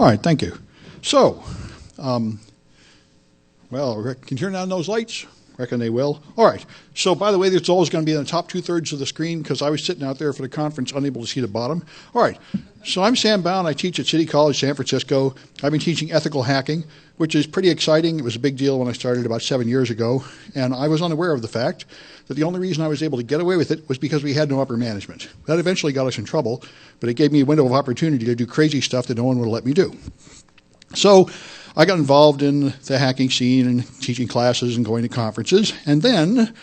All right, thank you. So, well, can you turn down those lights? Reckon they will. All right. So, by the way, it's always going to be in the top two-thirds of the screen because I was sitting out there for the conference unable to see the bottom. All right. So I'm Sam Bound. I teach at City College, San Francisco. I've been teaching ethical hacking, which is pretty exciting. It was a big deal when I started about 7 years ago. And I was unaware of the fact that the only reason I was able to get away with it was because we had no upper management. That eventually got us in trouble, but it gave me a window of opportunity to do crazy stuff that no one would let me do. So I got involved in the hacking scene and teaching classes and going to conferences. And then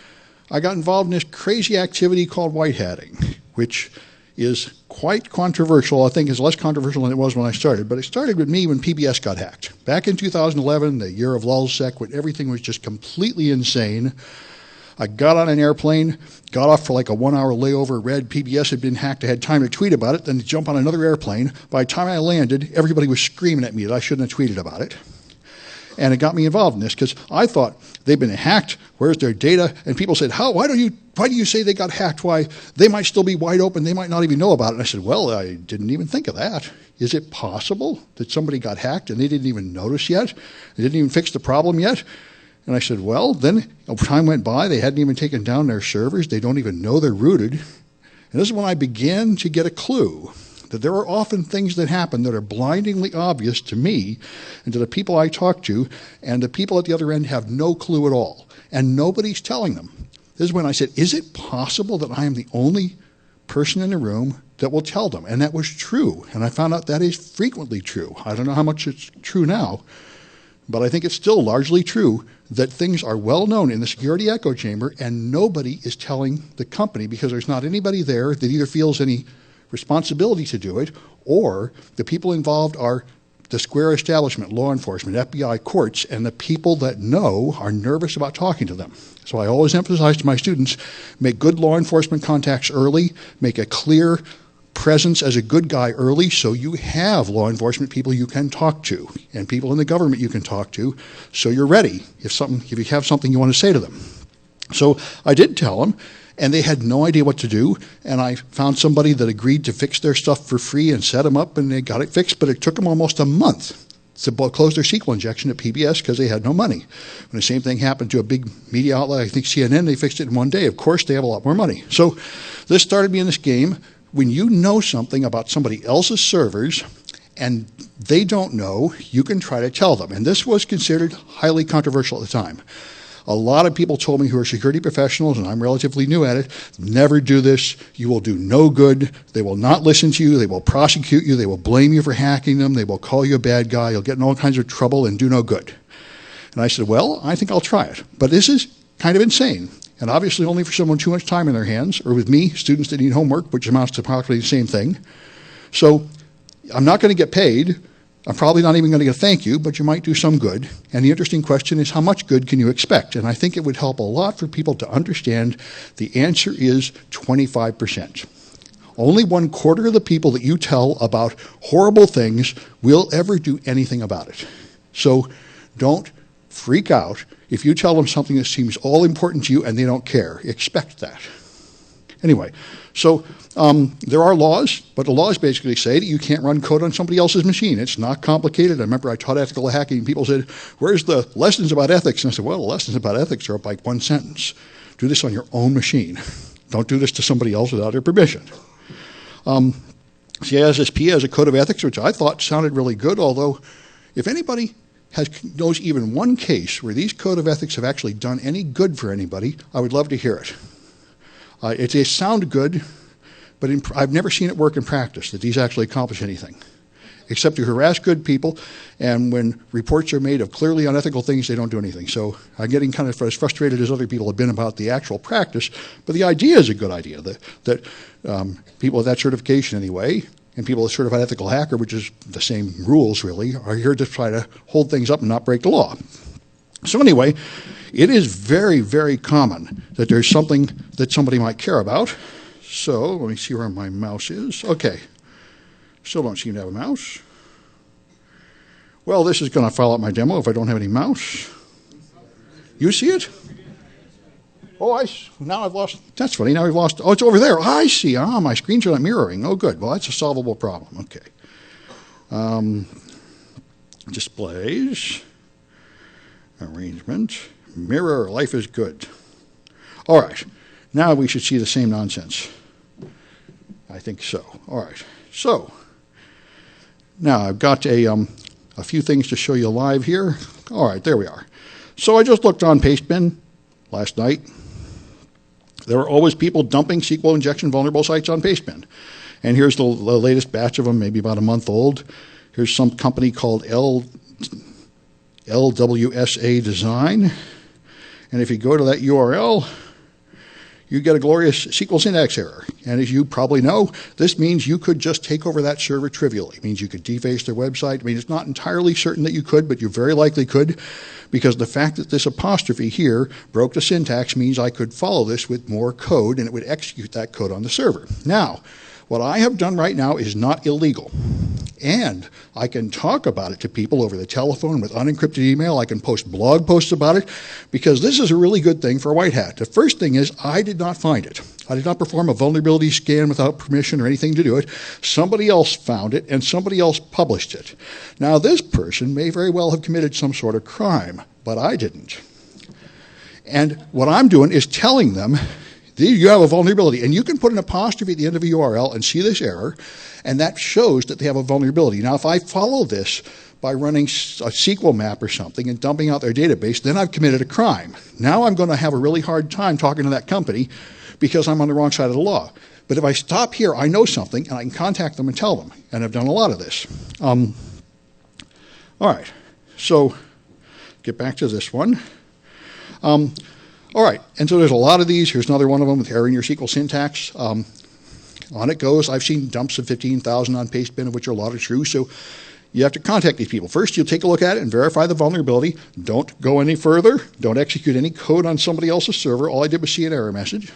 I got involved in this crazy activity called whitehatting, which is quite controversial. I think it's less controversial than it was when I started. But it started with me when PBS got hacked. Back in 2011, the year of LulzSec, when everything was just completely insane. I got on an airplane, got off for like a 1 hour layover, read PBS had been hacked. I had time to tweet about it, then to jump on another airplane. By the time I landed, everybody was screaming at me that I shouldn't have tweeted about it. And it got me involved in this because I thought they've been hacked. Where's their data? And people said, why do you say they got hacked? Why, they might still be wide open. They might not even know about it. And I said, well, I didn't even think of that. Is it possible that somebody got hacked and they didn't even notice yet? They didn't even fix the problem yet? And I said, well, then time went by. They hadn't even taken down their servers. They don't even know they're rooted. And this is when I began to get a clue that there are often things that happen that are blindingly obvious to me and to the people I talk to, and the people at the other end have no clue at all, and nobody's telling them. This is when I said, is it possible that I am the only person in the room that will tell them? And that was true, and I found out that is frequently true. I don't know how much it's true now, but I think it's still largely true that things are well known in the security echo chamber, and nobody is telling the company because there's not anybody there that either feels any responsibility to do it, or the people involved are the square establishment, law enforcement, FBI, courts, and the people that know are nervous about talking to them. So I always emphasize to my students, make good law enforcement contacts early, make a clear presence as a good guy early so you have law enforcement people you can talk to and people in the government you can talk to so you're ready if you have something you want to say to them. So I did tell them, and they had no idea what to do, and I found somebody that agreed to fix their stuff for free and set them up, and they got it fixed, but it took them almost a month to close their SQL injection at PBS because they had no money. When the same thing happened to a big media outlet, I think CNN, they fixed it in one day. Of course, they have a lot more money. So this started me in this game. When you know something about somebody else's servers and they don't know, you can try to tell them. And this was considered highly controversial at the time. A lot of people told me who are security professionals, and I'm relatively new at it, never do this. You will do no good. They will not listen to you. They will prosecute you. They will blame you for hacking them. They will call you a bad guy. You'll get in all kinds of trouble and do no good. And I said, well, I think I'll try it. But this is kind of insane. And obviously only for someone too much time in their hands, or with me, students that need homework, which amounts to practically the same thing. So I'm not going to get paid. I'm probably not even going to get a thank you, but you might do some good. And the interesting question is, how much good can you expect? And I think it would help a lot for people to understand the answer is 25%. Only 1/4 of the people that you tell about horrible things will ever do anything about it. So don't freak out if you tell them something that seems all important to you and they don't care. Expect that. Anyway, so there are laws, but the laws basically say that you can't run code on somebody else's machine. It's not complicated. I remember I taught ethical hacking, and people said, where's the lessons about ethics? And I said, well, the lessons about ethics are like one sentence. Do this on your own machine. Don't do this to somebody else without their permission. CISSP has a code of ethics, which I thought sounded really good, although if anybody knows even one case where these code of ethics have actually done any good for anybody, I would love to hear it. They sound good, but I've never seen it work in practice, that these actually accomplish anything, except to harass good people, and when reports are made of clearly unethical things, they don't do anything. So I'm getting kind of as frustrated as other people have been about the actual practice, but the idea is a good idea, that people with that certification anyway, and people with certified ethical hacker, which is the same rules really, are here to try to hold things up and not break the law. So anyway, it is very, very common that there's something that somebody might care about. So let me see where my mouse is. Okay, still don't seem to have a mouse. Well, this is going to foul out my demo if I don't have any mouse. You see it? Oh, now I've lost. That's funny. Now we've lost. Oh, it's over there. I see. My screens are not mirroring. Oh, good. Well, that's a solvable problem. Okay. displays, arrangement, mirror, life is good. All right, now we should see the same nonsense. I think so. All right, so now I've got a few things to show you live here. All right, there we are. So I just looked on Pastebin last night. There are always people dumping SQL injection vulnerable sites on Pastebin. And here's the latest batch of them, maybe about a month old. Here's some company called LWSA Design. And if you go to that URL, you get a glorious SQL syntax error. And as you probably know, this means you could just take over that server trivially. It means you could deface their website. I mean, it's not entirely certain that you could, but you very likely could, because the fact that this apostrophe here broke the syntax means I could follow this with more code, and it would execute that code on the server. Now, what I have done right now is not illegal. And I can talk about it to people over the telephone with unencrypted email. I can post blog posts about it, because this is a really good thing for Whitehat. The first thing is I did not find it. I did not perform a vulnerability scan without permission or anything to do it. Somebody else found it, and somebody else published it. Now, this person may very well have committed some sort of crime, but I didn't. And what I'm doing is telling them, you have a vulnerability, and you can put an apostrophe at the end of a URL and see this error, and that shows that they have a vulnerability. Now, if I follow this by running a SQL map or something and dumping out their database, then I've committed a crime. Now I'm going to have a really hard time talking to that company because I'm on the wrong side of the law. But if I stop here, I know something, and I can contact them and tell them, and I've done a lot of this. All right, so get back to this one. All right, and so there's a lot of these. Here's another one of them with error in your SQL syntax. On it goes. I've seen dumps of 15,000 on Pastebin, of which are a lot are true. So you have to contact these people. First, you'll take a look at it and verify the vulnerability. Don't go any further. Don't execute any code on somebody else's server. All I did was see an error message.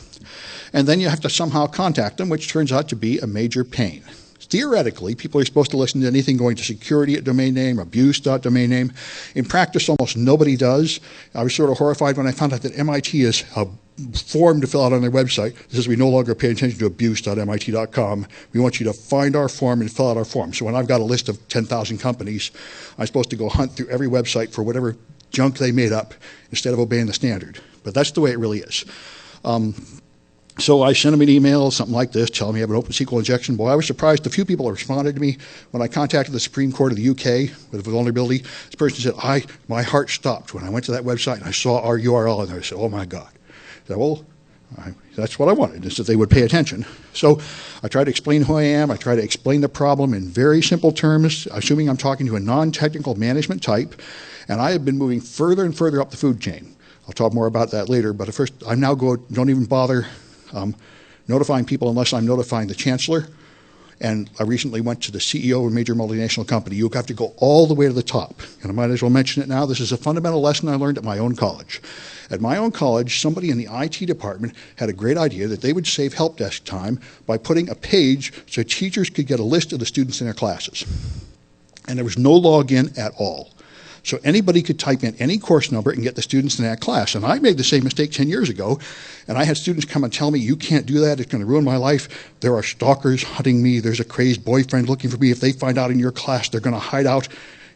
And then you have to somehow contact them, which turns out to be a major pain. Theoretically, people are supposed to listen to anything going to security at domain name, abuse.domain name. In practice, almost nobody does. I was sort of horrified when I found out that MIT has a form to fill out on their website. It says we no longer pay attention to abuse.mit.com. We want you to find our form and fill out our form. So when I've got a list of 10,000 companies, I'm supposed to go hunt through every website for whatever junk they made up instead of obeying the standard. But that's the way it really is. So I sent them an email, something like this, telling me I have an open SQL injection. Boy, I was surprised. A few people responded to me when I contacted the Supreme Court of the UK with a vulnerability. This person said, my heart stopped when I went to that website and I saw our URL, and I said, oh my God. I said, well, that's what I wanted, is that they would pay attention. So I tried to explain who I am. I tried to explain the problem in very simple terms, assuming I'm talking to a non-technical management type, and I have been moving further and further up the food chain. I'll talk more about that later, but at first, I now don't even bother notifying people unless I'm notifying the chancellor. And I recently went to the CEO of a major multinational company. You have to go all the way to the top. And I might as well mention it now. This is a fundamental lesson I learned at my own college. At my own college, somebody in the IT department had a great idea that they would save help desk time by putting a page so teachers could get a list of the students in their classes. And there was no login at all. So anybody could type in any course number and get the students in that class. And I made the same mistake 10 years ago, and I had students come and tell me, you can't do that, it's going to ruin my life. There are stalkers hunting me, there's a crazed boyfriend looking for me. If they find out in your class, they're going to hide out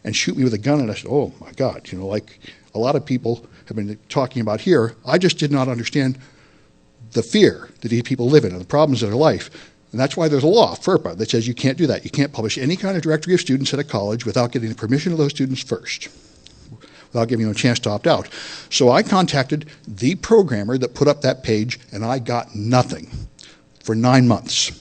and shoot me with a gun. And I said, oh my God, like a lot of people have been talking about here. I just did not understand the fear that these people live in and the problems of their life. And that's why there's a law, FERPA, that says you can't do that. You can't publish any kind of directory of students at a college without getting the permission of those students first, without giving them a chance to opt out. So I contacted the programmer that put up that page, and I got nothing for 9 months.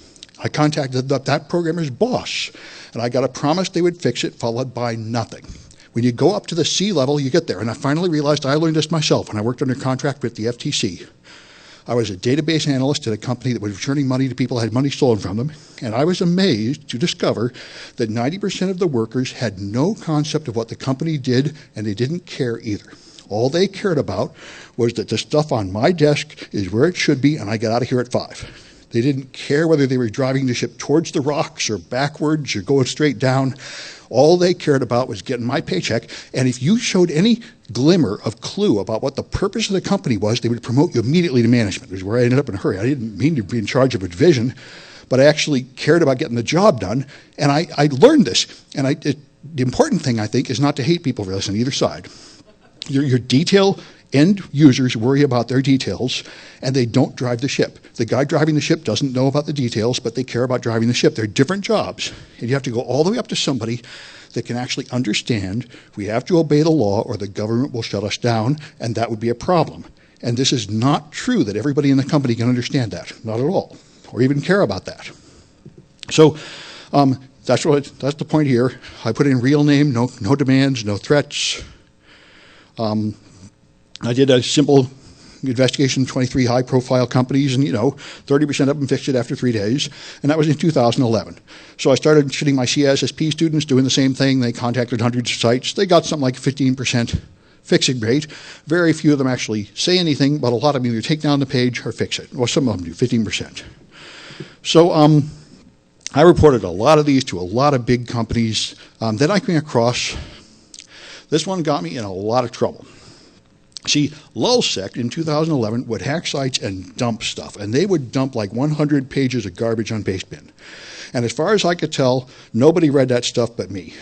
I contacted that programmer's boss, and I got a promise they would fix it, followed by nothing. When you go up to the C level, you get there. And I finally realized I learned this myself when I worked under contract with the FTC. I was a database analyst at a company that was returning money to people who had money stolen from them, and I was amazed to discover that 90% of the workers had no concept of what the company did, and they didn't care either. All they cared about was that the stuff on my desk is where it should be, and I get out of here at 5. They didn't care whether they were driving the ship towards the rocks or backwards or going straight down. All they cared about was getting my paycheck, and if you showed any glimmer of clue about what the purpose of the company was, they would promote you immediately to management, which is where I ended up in a hurry. I didn't mean to be in charge of a division, but I actually cared about getting the job done, and I learned this. And the important thing, I think, is not to hate people for this on either side. Your detail end users worry about their details, and they don't drive the ship. The guy driving the ship doesn't know about the details, but they care about driving the ship. They're different jobs, and you have to go all the way up to somebody that can actually understand we have to obey the law or the government will shut us down, and that would be a problem. And this is not true that everybody in the company can understand that, not at all, or even care about that. So that's the point here. I put in real name, no demands, no threats. I did a simple investigation of 23 high-profile companies, and 30% of them fixed it after 3 days, and that was in 2011. So I started shooting my CISSP students doing the same thing. They contacted hundreds of sites. They got something like 15% fixing rate. Very few of them actually say anything, but a lot of them either take down the page or fix it. Well, some of them do, 15%. So I reported a lot of these to a lot of big companies. Then I came across, this one got me in a lot of trouble. See, LulzSec in 2011 would hack sites and dump stuff, and they would dump like 100 pages of garbage on Basebin. And as far as I could tell, nobody read that stuff but me.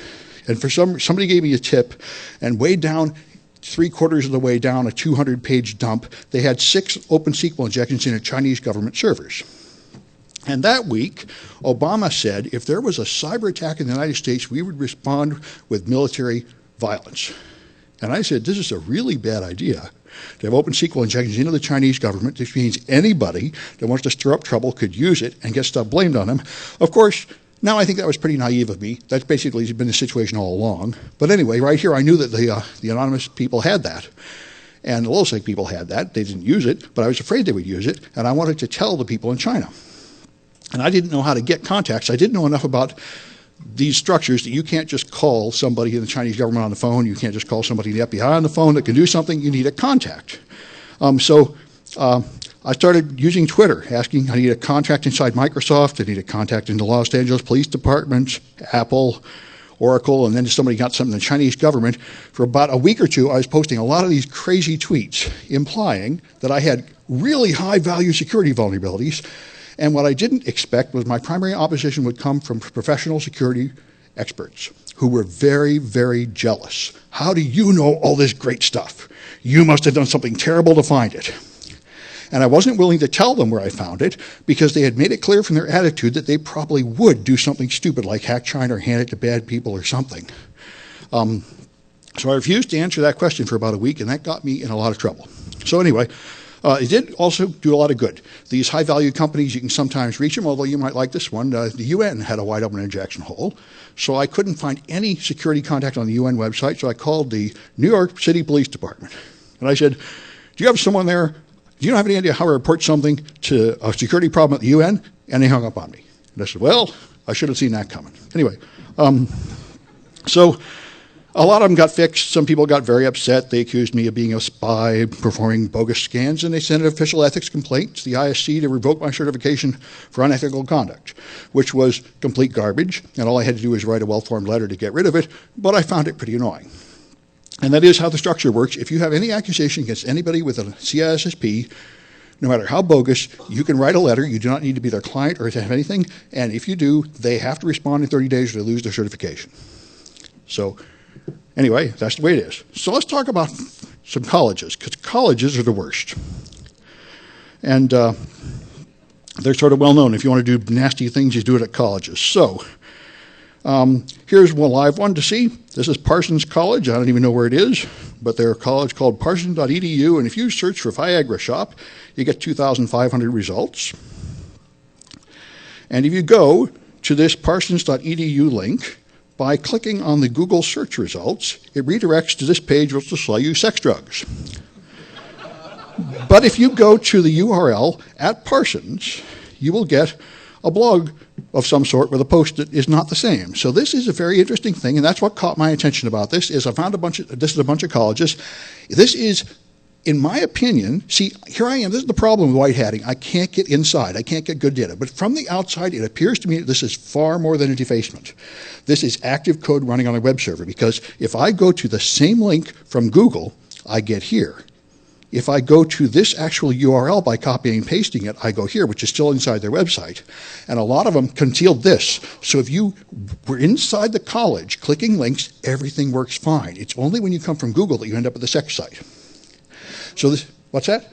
And somebody gave me a tip, and way down, 3/4 of the way down a 200-page dump, they had 6 OpenSQL injections into Chinese government servers. And that week, Obama said if there was a cyber attack in the United States, we would respond with military violence. And I said, this is a really bad idea to have OpenSQL injections into the Chinese government. This means anybody that wants to stir up trouble could use it and get stuff blamed on them. Of course, now I think that was pretty naive of me. That's basically been the situation all along. But anyway, right here, I knew that the anonymous people had that. And the LulzSec people had that. They didn't use it, but I was afraid they would use it. And I wanted to tell the people in China. And I didn't know how to get contacts. I didn't know enough about these structures that you can't just call somebody in the Chinese government on the phone. You can't just call somebody in the FBI on the phone that can do something. You need a contact. So I started using Twitter, asking I need a contact inside Microsoft. I need a contact in the Los Angeles Police Department, Apple, Oracle, and then somebody got something in the Chinese government. For about a week or two, I was posting a lot of these crazy tweets implying that I had really high-value security vulnerabilities. And what I didn't expect was my primary opposition would come from professional security experts who were very, very jealous. How do you know all this great stuff? You must have done something terrible to find it. And I wasn't willing to tell them where I found it because they had made it clear from their attitude that they probably would do something stupid like hack China or hand it to bad people or something. So I refused to answer that question for about a week, and that got me in a lot of trouble. So anyway, it did also do a lot of good. These high-value companies, you can sometimes reach them, although you might like this one. The UN had a wide-open injection hole, so I couldn't find any security contact on the UN website, so I called the New York City Police Department. And I said, do you have someone there? Do you not have any idea how to report something to a security problem at the UN? And they hung up on me. And I said, well, I should have seen that coming. Anyway, so a lot of them got fixed. Some people got very upset. They accused me of being a spy, performing bogus scans, and they sent an official ethics complaint to the ISC to revoke my certification for unethical conduct, which was complete garbage, and all I had to do was write a well-formed letter to get rid of it, but I found it pretty annoying. And that is how the structure works. If you have any accusation against anybody with a CISSP, no matter how bogus, you can write a letter. You do not need to be their client or to have anything, and if you do, they have to respond in 30 days or they lose their certification. So anyway, that's the way it is. So let's talk about some colleges, because colleges are the worst. And they're sort of well known. If you want to do nasty things, you do it at colleges. So here's one live one to see. This is Parsons College. I don't even know where it is, but they're a college called parsons.edu, and if you search for Viagra shop, you get 2,500 results. And if you go to this parsons.edu link, by clicking on the Google search results, it redirects to this page which will sell you sex drugs. But if you go to the URL at Parsons, you will get a blog of some sort with a post that is not the same. So this is a very interesting thing, and that's what caught my attention about this, is I found this is a bunch of colleges. This is, in my opinion, see, here I am. This is the problem with white hatting. I can't get inside. I can't get good data. But from the outside, it appears to me that this is far more than a defacement. This is active code running on a web server, because if I go to the same link from Google, I get here. if I go to this actual URL by copying and pasting it, I go here, which is still inside their website. And a lot of them concealed this. So if you were inside the college clicking links, everything works fine. It's only when you come from Google that you end up with the sex site. So this, what's that?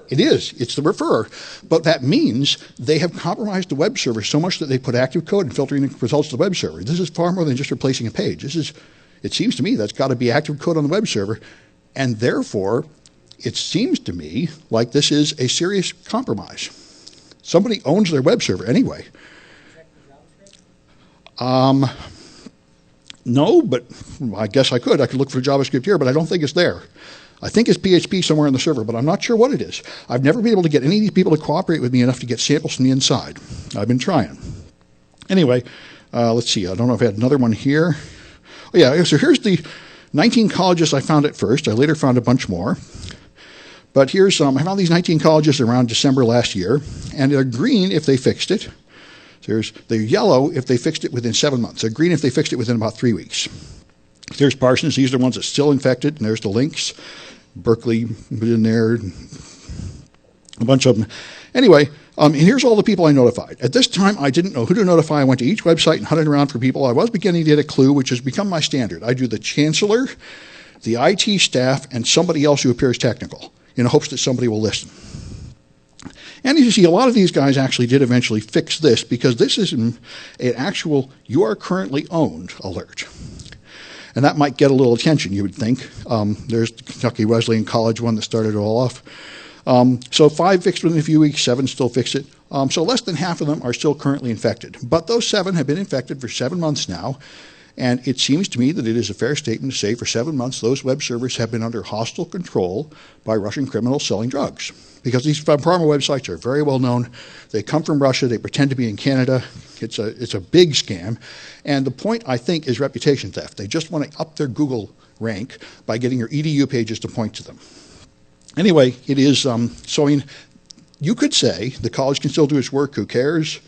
It is. It's the referrer. But that means they have compromised the web server so much that they put active code and filtering the results to the web server. This is far more than just replacing a page. This is, it seems to me that's got to be active code on the web server. And therefore, it seems to me like this is a serious compromise. Somebody owns their web server anyway. No, but I guess I could. I could look for JavaScript here, but I don't think it's there. I think it's PHP somewhere on the server, but I'm not sure what it is. I've never been able to get any of these people to cooperate with me enough to get samples from the inside. I've been trying. Anyway, let's see. I don't know if I had another one here. Oh, yeah, so here's the 19 colleges I found at first. I later found a bunch more. But here's I found these 19 colleges around December last year, and they're green if they fixed it. They're yellow if they fixed it within 7 months. They're green if they fixed it within about 3 weeks. There's Parsons. These are the ones that's still infected, and there's the links. Berkeley put in there, a bunch of them. Anyway, and here's all the people I notified. At this time, I didn't know who to notify. I went to each website and hunted around for people. I was beginning to get a clue, which has become my standard. I do the chancellor, the IT staff, and somebody else who appears technical, in hopes that somebody will listen. And as you see, a lot of these guys actually did eventually fix this, because this is an actual "you are currently owned" alert. And that might get a little attention, you would think. There's the Kentucky Wesleyan College one that started it all off. So 5 fixed within a few weeks, 7 still fix it. So less than half of them are still currently infected. But those 7 have been infected for 7 months now. And it seems to me that it is a fair statement to say for 7 months those web servers have been under hostile control by Russian criminals selling drugs. Because these pharma websites are very well known. They come from Russia. They pretend to be in Canada. It's a big scam. And the point, I think, is reputation theft. They just want to up their Google rank by getting your EDU pages to point to them. Anyway, it is, so I mean, you could say the college can still do its work, who cares?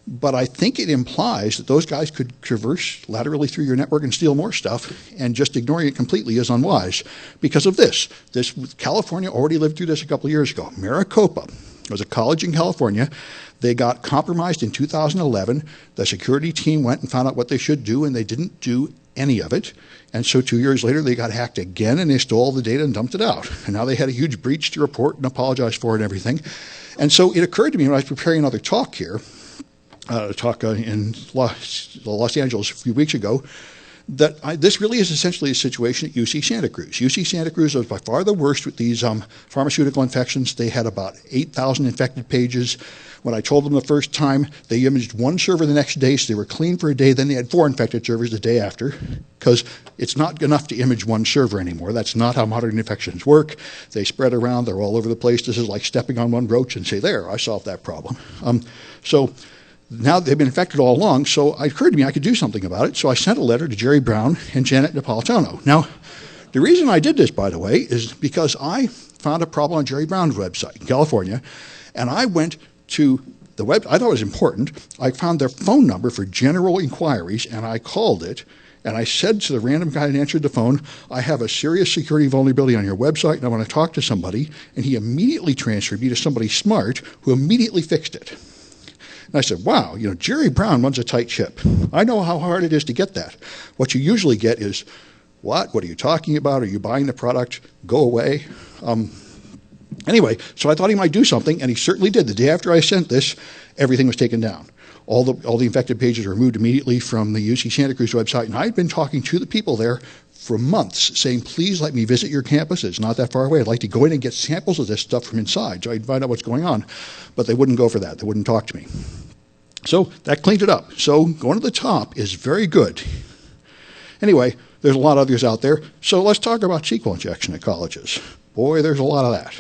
But I think it implies that those guys could traverse laterally through your network and steal more stuff, and just ignoring it completely is unwise because of this. California already lived through this a couple of years ago. Maricopa was a college in California. They got compromised in 2011. The security team went and found out what they should do, and they didn't do any of it. And so 2 years later, they got hacked again, and they stole all the data and dumped it out. And now they had a huge breach to report and apologize for and everything. And so it occurred to me when I was preparing another talk here, in Los Angeles a few weeks ago, that this really is essentially a situation at UC Santa Cruz. UC Santa Cruz was by far the worst with these pharmaceutical infections. They had about 8,000 infected pages. When I told them the first time, they imaged one server the next day, so they were clean for a day. Then they had 4 infected servers the day after, because it's not enough to image one server anymore. That's not how modern infections work. They spread around. They're all over the place. This is like stepping on one roach and say, there, I solved that problem. So now they've been infected all along, so it occurred to me I could do something about it. So I sent a letter to Jerry Brown and Janet Napolitano. Now, the reason I did this, by the way, is because I found a problem on Jerry Brown's website in California, and I went to the web. I thought it was important. I found their phone number for general inquiries, and I called it, and I said to the random guy that answered the phone, I have a serious security vulnerability on your website, and I want to talk to somebody. And he immediately transferred me to somebody smart who immediately fixed it. And I said, wow, Jerry Brown runs a tight ship. I know how hard it is to get that. What you usually get is, what? What are you talking about? Are you buying the product? Go away. Anyway, so I thought he might do something, and he certainly did. The day after I sent this, everything was taken down. All the infected pages were removed immediately from the UC Santa Cruz website, and I'd been talking to the people there for months, saying, please let me visit your campus. It's not that far away. I'd like to go in and get samples of this stuff from inside so I can find out what's going on. But they wouldn't go for that. They wouldn't talk to me. So that cleaned it up. So going to the top is very good. Anyway, there's a lot of others out there. So let's talk about SQL injection at colleges. Boy, there's a lot of that.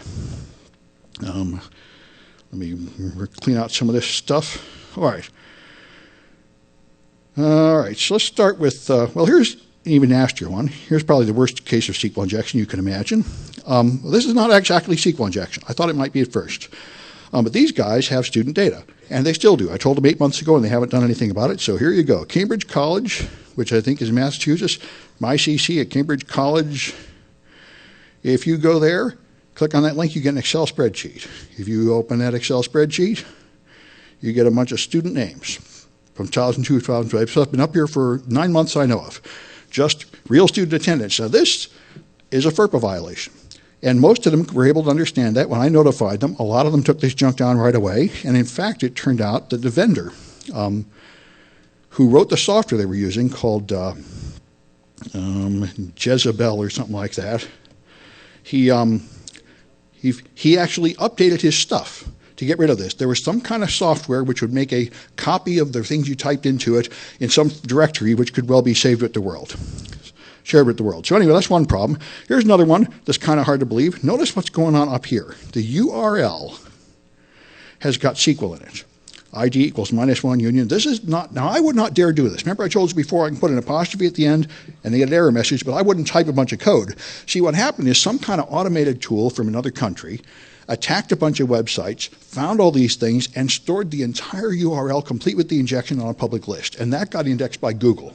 Let me clean out some of this stuff. All right. So let's start with, here's an even nastier one. Here's probably the worst case of SQL injection you can imagine. This is not exactly SQL injection. I thought it might be at first. But these guys have student data, and they still do. I told them 8 months ago, and they haven't done anything about it. So here you go. Cambridge College, which I think is Massachusetts, MyCC at Cambridge College. If you go there, Click on that link, you get an Excel spreadsheet. If you open that Excel spreadsheet, you get a bunch of student names from 2002 to 2012. So I've been up here for 9 months I know of. Just real student attendance. Now this is a FERPA violation. And most of them were able to understand that when I notified them. A lot of them took this junk down right away. And in fact, it turned out that the vendor who wrote the software they were using called Jezebel or something like that, he actually updated his stuff to get rid of this. There was some kind of software which would make a copy of the things you typed into it in some directory which could well be saved with the world. Shared with the world. So anyway, that's one problem. Here's another one that's kind of hard to believe. Notice what's going on up here. The URL has got SQL in it. ID equals -1 union. This is not, now I would not dare do this. Remember I told you before I can put an apostrophe at the end and they get an error message, but I wouldn't type a bunch of code. See, what happened is some kind of automated tool from another country attacked a bunch of websites, found all these things, and stored the entire URL complete with the injection on a public list. And that got indexed by Google.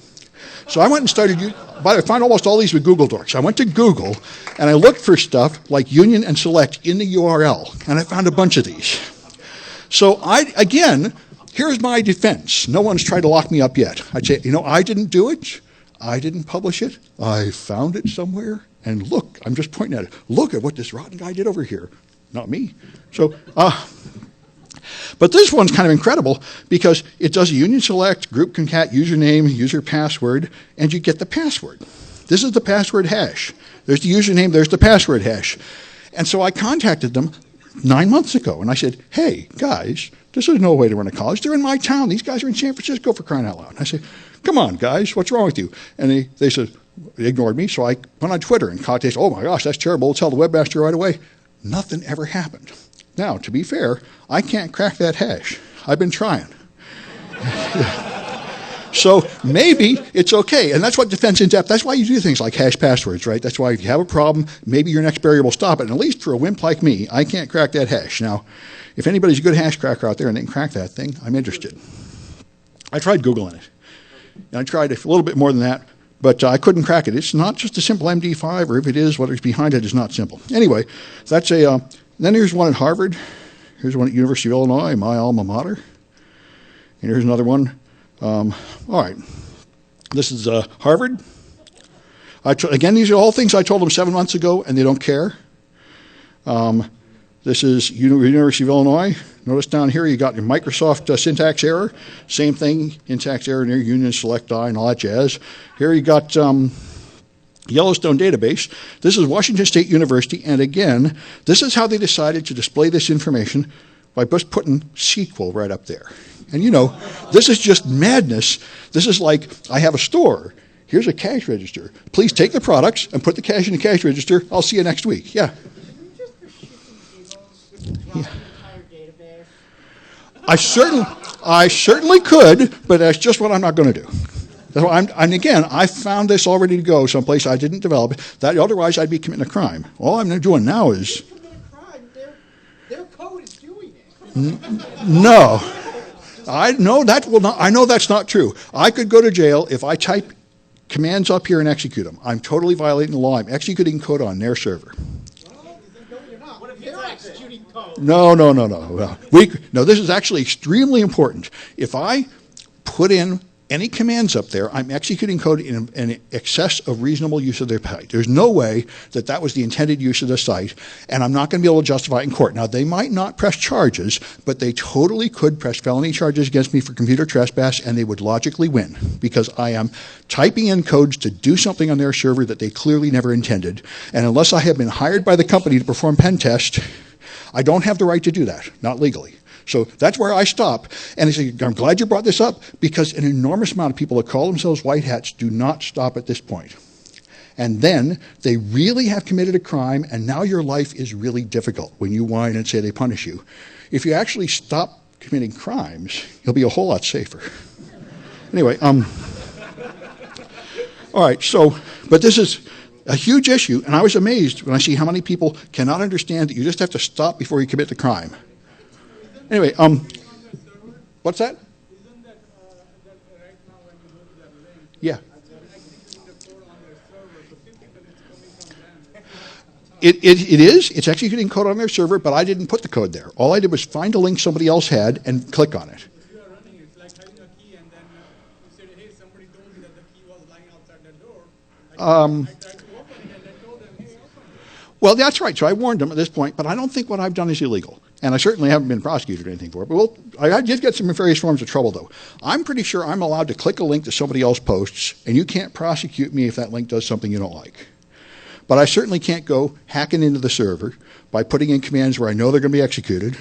So I went and started, I found almost all these with Google Docs. I went to Google and I looked for stuff like union and select in the URL, and I found a bunch of these. So again, here's my defense. No one's tried to lock me up yet. I'd say, I didn't do it. I didn't publish it. I found it somewhere. And look, I'm just pointing at it. Look at what this rotten guy did over here. Not me. So, but this one's kind of incredible because it does a union select, group concat, username, user password, and you get the password. This is the password hash. There's the username, there's the password hash. And so I contacted them 9 months ago, and I said, hey, guys, this is no way to run a college. They're in my town. These guys are in San Francisco, for crying out loud. And I said, come on, guys, what's wrong with you? And they said, they ignored me, so I went on Twitter and contacted, oh my gosh, that's terrible. We'll tell the webmaster right away. Nothing ever happened. Now, to be fair, I can't crack that hash. I've been trying. So maybe it's okay. And that's what defense in depth, that's why you do things like hash passwords, right? That's why if you have a problem, maybe your next barrier will stop it. And at least for a wimp like me, I can't crack that hash. Now, if anybody's a good hash cracker out there and they can crack that thing, I'm interested. I tried Googling it. And I tried a little bit more than that, but I couldn't crack it. It's not just a simple MD5, or if it is, what's behind it is not simple. Anyway, that's a... then here's one at Harvard. Here's one at University of Illinois, my alma mater. And here's another one. All right. This is Harvard. Again, these are all things I told them 7 months ago, and they don't care. This is University of Illinois. Notice down here you got your Microsoft syntax error. Same thing, syntax error near union select I and all that jazz. Here you got... Yellowstone database. This is Washington State University, and again, this is how they decided to display this information by just putting SQL right up there. And this is just madness. This is like, I have a store. Here's a cash register. Please take the products and put the cash in the cash register. I'll see you next week. Yeah. I certainly could, but that's just what I'm not going to do. And again, I found this all ready to go someplace. I didn't develop it. Otherwise, I'd be committing a crime. All I'm doing now is... Their code is doing it. No. I know that's not true. I could go to jail if I type commands up here and execute them. I'm totally violating the law. I'm executing code on their server. Well, you're not. What if you're executing code? No. No, this is actually extremely important. If I put in any commands up there, I'm executing code in excess of reasonable use of their site. There's no way that was the intended use of the site, and I'm not going to be able to justify it in court. Now, they might not press charges, but they totally could press felony charges against me for computer trespass, and they would logically win, because I am typing in codes to do something on their server that they clearly never intended. And unless I have been hired by the company to perform pen test, I don't have the right to do that, not legally. So that's where I stop. And I say, I'm glad you brought this up, because an enormous amount of people that call themselves white hats do not stop at this point. And then they really have committed a crime, and now your life is really difficult when you whine and say they punish you. If you actually stop committing crimes, you'll be a whole lot safer. Anyway, all right, but this is a huge issue, and I was amazed when I see how many people cannot understand that you just have to stop before you commit the crime. Anyway, what's that? Isn't that right now when you go to that link, yeah. they're executing the code on their server, so typically it's coming from them. It is. It's executing code on their server, but I didn't put the code there. All I did was find a link somebody else had and click on it. If you are running, it's like having a key and then you said, hey, somebody told me that the key was lying outside the door. I tried to open it and then told them, hey, open it. Well, that's right. So I warned them at this point, but I don't think what I've done is illegal. And I certainly haven't been prosecuted or anything for it. But I did get some various forms of trouble, though. I'm pretty sure I'm allowed to click a link that somebody else posts, and you can't prosecute me if that link does something you don't like. But I certainly can't go hacking into the server by putting in commands where I know they're going to be executed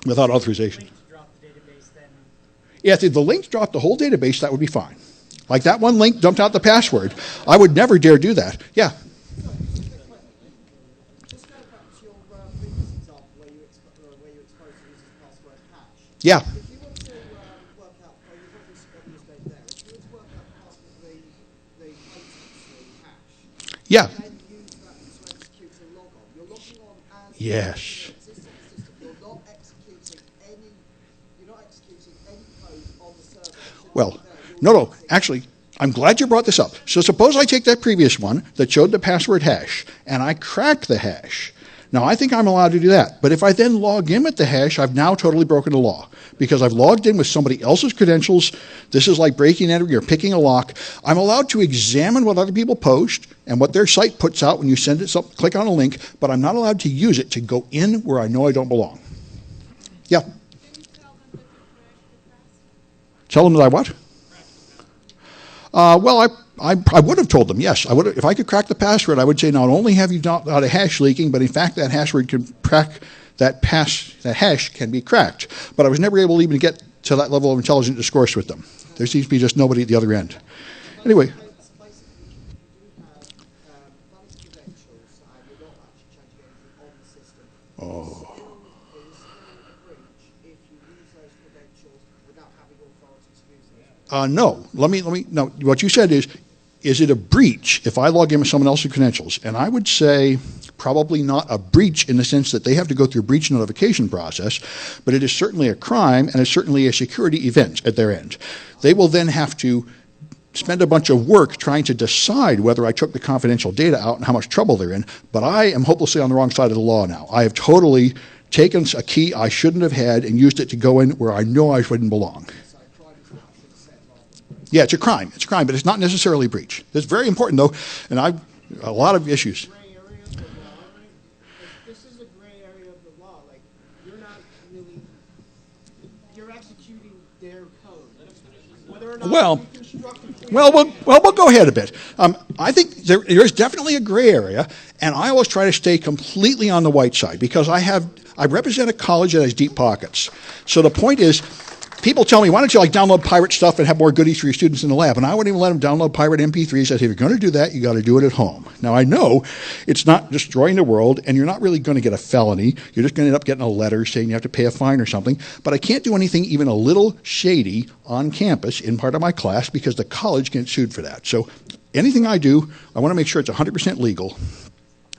without authorization. Yeah, if the links dropped the whole database, that would be fine. Like that one link dumped out the password. I would never dare do that. Yeah. Just go back to your previous example where you exposed the user's password hash. Yeah. If you want to work out, you've obviously got the mistake there. If you want to work out the latency hash, Yeah. then use that to execute a log on. You're logging on as Yes. an existing system. You're not executing any code on the server. Well, no. Actually, I'm glad you brought this up. So suppose I take that previous one that showed the password hash, and I crack the hash. Now, I think I'm allowed to do that. But if I then log in with the hash, I've now totally broken the law because I've logged in with somebody else's credentials. This is like breaking and entering or picking a lock. I'm allowed to examine what other people post and what their site puts out when you send it, click on a link, but I'm not allowed to use it to go in where I know I don't belong. Yeah. Can you tell them that you crashed the password? Tell them that I what? Well, I would have told them, yes. I would have, if I could crack the password, I would say not only have you not a hash leaking, but in fact that password can crack that hash can be cracked. But I was never able even to get to that level of intelligent discourse with them. There seems to be just nobody at the other end. Anyway. Basically, you do have valid credentials and you're not actually changing anything on the system. Oh. It is still a breach if you use those credentials without having authority to use them. No. No. What you said is it a breach if I log in with someone else's credentials? And I would say probably not a breach in the sense that they have to go through a breach notification process, but it is certainly a crime and it's certainly a security event at their end. They will then have to spend a bunch of work trying to decide whether I took the confidential data out and how much trouble they're in, but I am hopelessly on the wrong side of the law now. I have totally taken a key I shouldn't have had and used it to go in where I know I shouldn't belong. Yeah, it's a crime. It's a crime, but it's not necessarily a breach. It's very important, though, and a lot of issues. Gray area of the law, right? This is a gray area of the law. Like, you're not really, you're executing their code. Whether or not Well, you construct a free we'll go ahead a bit. I think there's definitely a gray area, and I always try to stay completely on the white side because I represent a college that has deep pockets. So the point is, people tell me, why don't you download pirate stuff and have more goodies for your students in the lab? And I wouldn't even let them download pirate MP3s. I say, if you're going to do that, you got to do it at home. Now, I know it's not destroying the world, and you're not really going to get a felony. You're just going to end up getting a letter saying you have to pay a fine or something. But I can't do anything even a little shady on campus in part of my class because the college gets sued for that. So anything I do, I want to make sure it's 100% legal.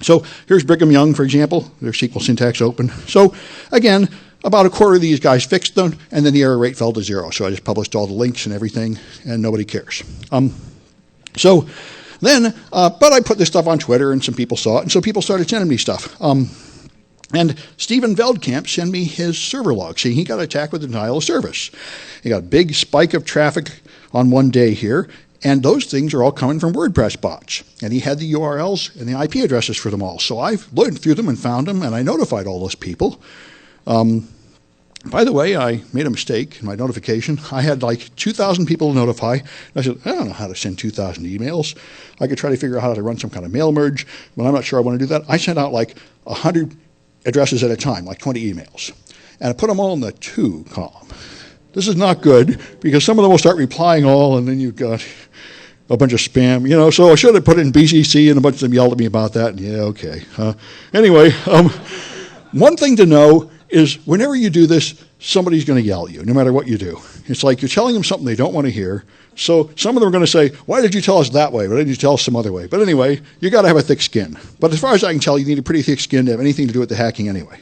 So here's Brigham Young, for example. Their SQL syntax open. So again, about a quarter of these guys fixed them, and then the error rate fell to 0. So I just published all the links and everything, and nobody cares. So then, but I put this stuff on Twitter, and some people saw it, and so people started sending me stuff. And Stephen Veldkamp sent me his server log, saying he got attacked with denial of service. He got a big spike of traffic on one day here, and those things are all coming from WordPress bots. And he had the URLs and the IP addresses for them all. So I looked through them and found them, and I notified all those people. By the way, I made a mistake in my notification. I had 2,000 people to notify. I said, I don't know how to send 2,000 emails. I could try to figure out how to run some kind of mail merge, but I'm not sure I want to do that. I sent out 100 addresses at a time, 20 emails. And I put them all in the to column. This is not good because some of them will start replying all, and then you've got a bunch of spam, so I should have put it in BCC, and a bunch of them yelled at me about that. And yeah, okay. Anyway, one thing to know is whenever you do this, somebody's going to yell at you, no matter what you do. It's like you're telling them something they don't want to hear. So some of them are going to say, why did you tell us that way? Why didn't you tell us some other way? But anyway, you got to have a thick skin. But as far as I can tell, you need a pretty thick skin to have anything to do with the hacking anyway.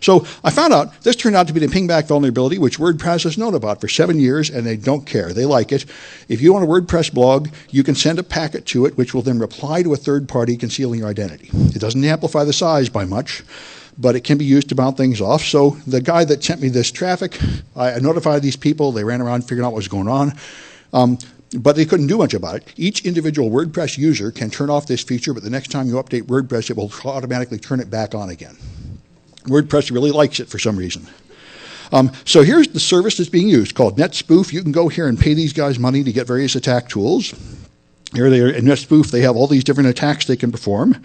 So I found out this turned out to be the pingback vulnerability, which WordPress has known about for 7 years, and they don't care. They like it. If you want a WordPress blog, you can send a packet to it, which will then reply to a third party concealing your identity. It doesn't amplify the size by much, but it can be used to bounce things off. So the guy that sent me this traffic, I notified these people. They ran around figuring out what was going on. But they couldn't do much about it. Each individual WordPress user can turn off this feature, but the next time you update WordPress, it will automatically turn it back on again. WordPress really likes it for some reason. So here's the service that's being used called NetSpoof. You can go here and pay these guys money to get various attack tools. Here they are in NetSpoof. They have all these different attacks they can perform.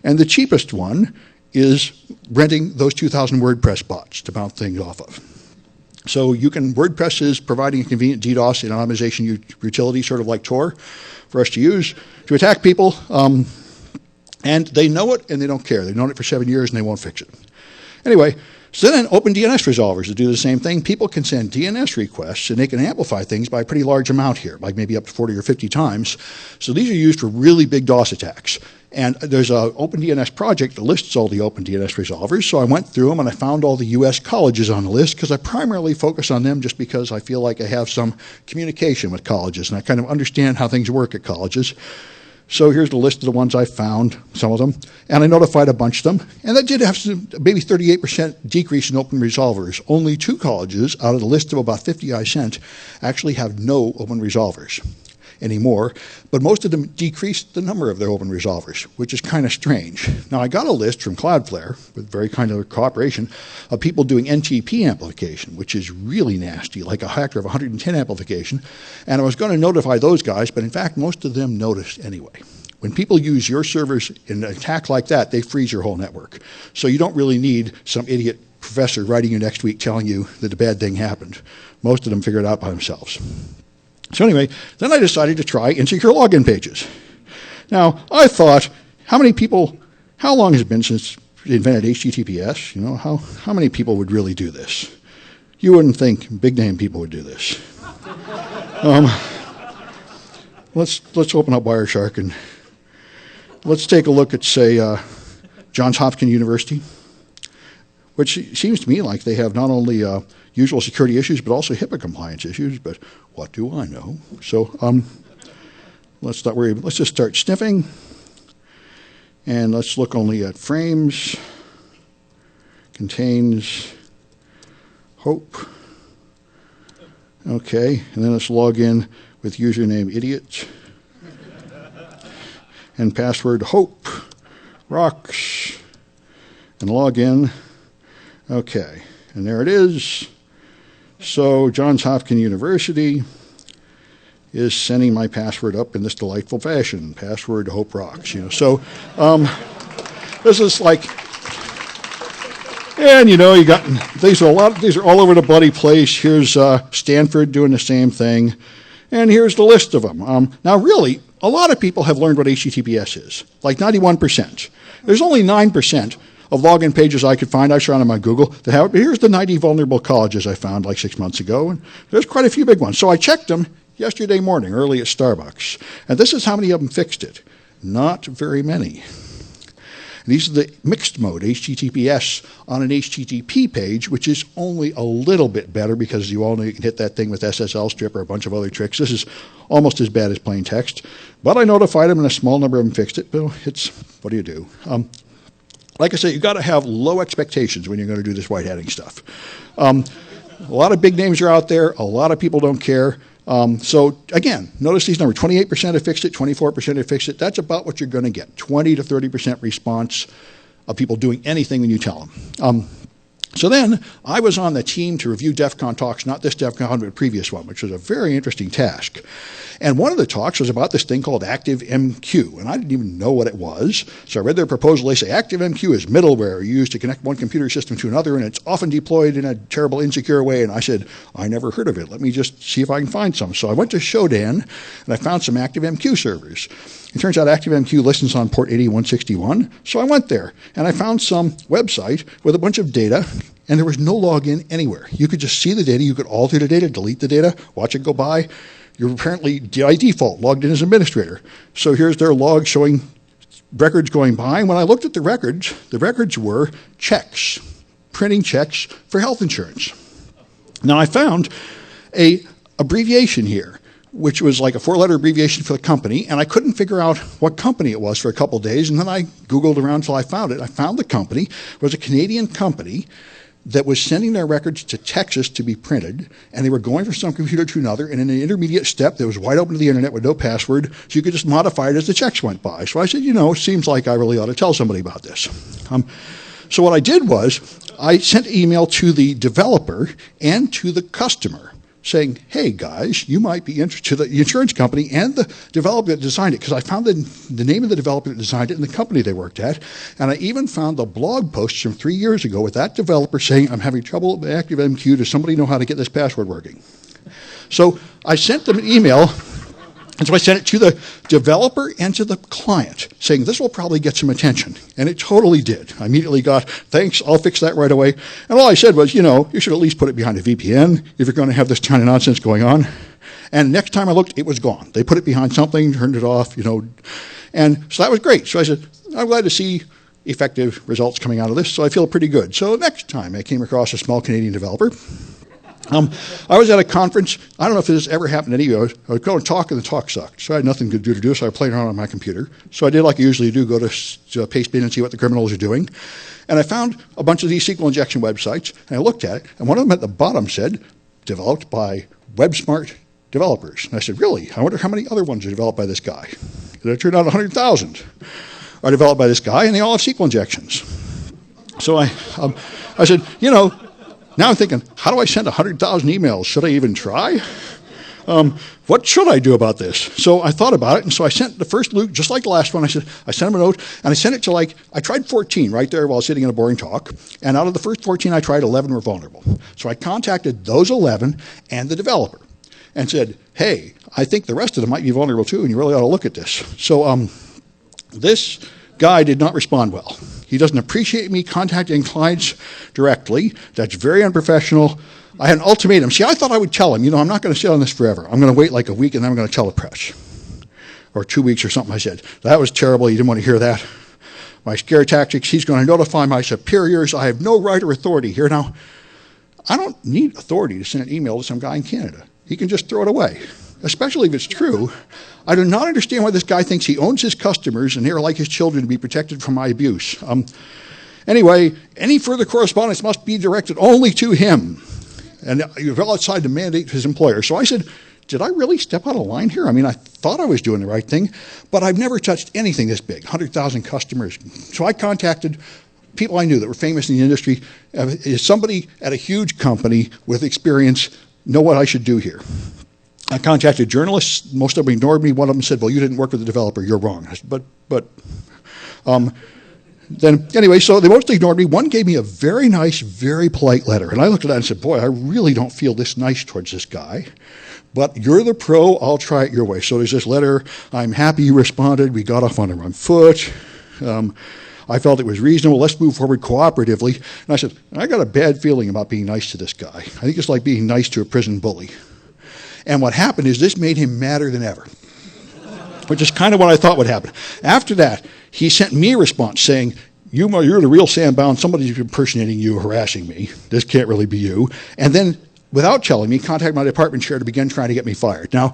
And the cheapest one is renting those 2,000 WordPress bots to bounce things off of. So WordPress is providing a convenient DDoS anonymization utility, sort of like Tor, for us to use to attack people. And they know it and they don't care. They've known it for 7 years and they won't fix it. Anyway, so then open DNS resolvers to do the same thing. People can send DNS requests and they can amplify things by a pretty large amount here, like maybe up to 40 or 50 times. So these are used for really big DOS attacks. And there's an OpenDNS project that lists all the OpenDNS resolvers. So I went through them and I found all the U.S. colleges on the list because I primarily focus on them just because I feel like I have some communication with colleges and I kind of understand how things work at colleges. So here's the list of the ones I found, some of them, and I notified a bunch of them. And that did have maybe 38% decrease in open resolvers. Only 2 colleges out of the list of about 50 I sent actually have no open resolvers anymore, but most of them decreased the number of their open resolvers, which is kind of strange. Now, I got a list from Cloudflare, with very kind of cooperation, of people doing NTP amplification, which is really nasty, like a factor of 110 amplification, and I was going to notify those guys, but in fact, most of them noticed anyway. When people use your servers in an attack like that, they freeze your whole network. So you don't really need some idiot professor writing you next week telling you that a bad thing happened. Most of them figure it out by themselves. So anyway, then I decided to try insecure login pages. Now, I thought, how long has it been since we invented HTTPS? You know, how many people would really do this? You wouldn't think big name people would do this. Let's open up Wireshark and let's take a look at, say, Johns Hopkins University, which seems to me like they have not only usual security issues, but also HIPAA compliance issues, but what do I know? So let's not worry. Let's just start sniffing, and let's look only at frames, contains hope. Okay, and then let's log in with username idiot and password hope rocks and log in. Okay, and there it is. So Johns Hopkins University is sending my password up in this delightful fashion. Password hope rocks. You know, so this is like, and you know, you got these are all over the bloody place. Here's Stanford doing the same thing, and here's the list of them. Now, really, a lot of people have learned what HTTPS is, like 91%. There's only 9% of login pages I could find. I surrounded my Google that have it. But here's the 90 vulnerable colleges I found like 6 months ago, and there's quite a few big ones. So I checked them yesterday morning, early at Starbucks, and this is how many of them fixed it. Not very many. And these are the mixed mode HTTPS on an HTTP page, which is only a little bit better because you all know you can hit that thing with SSL strip or a bunch of other tricks. This is almost as bad as plain text. But I notified them, and a small number of them fixed it. But it's, what do you do? Like I say, you've got to have low expectations when you're going to do this white hatting stuff. A lot of big names are out there. A lot of people don't care. So again, notice these numbers. 28% have fixed it, 24% have fixed it. That's about what you're going to get. 20 to 30% response of people doing anything when you tell them. So then I was on the team to review DEF CON talks, not this DEF CON, but a previous one, which was a very interesting task. And one of the talks was about this thing called ActiveMQ, and I didn't even know what it was. So I read their proposal. They say ActiveMQ is middleware used to connect one computer system to another, and it's often deployed in a terrible, insecure way. And I said, I never heard of it. Let me just see if I can find some. So I went to Shodan, and I found some ActiveMQ servers. It turns out ActiveMQ listens on port 8161. So I went there, and I found some website with a bunch of data, and there was no login anywhere. You could just see the data. You could alter the data, delete the data, watch it go by. You're apparently, by default, logged in as administrator. So here's their log showing records going by. And when I looked at the records were checks, printing checks for health insurance. Now I found a abbreviation here, which was like a 4-letter abbreviation for the company, and I couldn't figure out what company it was for a couple of days, and then I Googled around until I found it. I found the company. It was a Canadian company that was sending their records to Texas to be printed, and they were going from some computer to another, and in an intermediate step that was wide open to the internet with no password, so you could just modify it as the checks went by. So I said, it seems like I really ought to tell somebody about this. So what I did was I sent an email to the developer and to the customer saying, hey guys, you might be interested, to the insurance company and the developer that designed it, because I found the name of the developer that designed it and the company they worked at, and I even found the blog posts from 3 years ago with that developer saying, I'm having trouble with ActiveMQ, does somebody know how to get this password working? So I sent them an email, and so I sent it to the developer and to the client, saying this will probably get some attention. And it totally did. I immediately got, thanks, I'll fix that right away. And all I said was, you should at least put it behind a VPN if you're going to have this kind of nonsense going on. And next time I looked, it was gone. They put it behind something, turned it off, And so that was great. So I said, I'm glad to see effective results coming out of this, so I feel pretty good. So next time I came across a small Canadian developer, I was at a conference. I don't know if this ever happened to any of you. I was going to talk, and the talk sucked. So I had nothing to do, so I was playing around on my computer. So I did like I usually do, go to Pastebin and see what the criminals are doing. And I found a bunch of these SQL injection websites, and I looked at it, and one of them at the bottom said, developed by WebSmart developers. And I said, really? I wonder how many other ones are developed by this guy. And it turned out 100,000 are developed by this guy, and they all have SQL injections. So I said, now I'm thinking, how do I send 100,000 emails? Should I even try? What should I do about this? So I thought about it, and so I sent the first loop, just like the last one. I sent him a note, and I sent it to I tried 14 right there while sitting in a boring talk, and out of the first 14 I tried, 11 were vulnerable. So I contacted those 11 and the developer and said, hey, I think the rest of them might be vulnerable too, and you really ought to look at this. So this guy did not respond well. He doesn't appreciate me contacting clients directly. That's very unprofessional. I had an ultimatum. See, I thought I would tell him, I'm not going to sit on this forever. I'm going to wait like a week, and then I'm going to tell the press. Or 2 weeks or something, I said. That was terrible. You didn't want to hear that. My scare tactics, he's going to notify my superiors. I have no right or authority here. Now, I don't need authority to send an email to some guy in Canada. He can just throw it away, especially if it's true. I do not understand why this guy thinks he owns his customers and they're like his children to be protected from my abuse. Anyway, any further correspondence must be directed only to him. And you're well outside the mandate of his employer. So I said, did I really step out of line here? I mean, I thought I was doing the right thing, but I've never touched anything this big, 100,000 customers. So I contacted people I knew that were famous in the industry. Is somebody at a huge company with experience know what I should do here? I contacted journalists. Most of them ignored me. One of them said, well, you didn't work with the developer. You're wrong. I said, then anyway, so they mostly ignored me. One gave me a very nice, very polite letter. And I looked at that and said, boy, I really don't feel this nice towards this guy. But you're the pro. I'll try it your way. So there's this letter. I'm happy you responded. We got off on the wrong foot. I felt it was reasonable. Let's move forward cooperatively. And I said, I got a bad feeling about being nice to this guy. I think it's like being nice to a prison bully. And what happened is this made him madder than ever, which is kind of what I thought would happen. After that, he sent me a response saying, you're the real Sam Bound. Somebody's impersonating you, harassing me. This can't really be you. And then, without telling me, contacted my department chair to begin trying to get me fired. Now,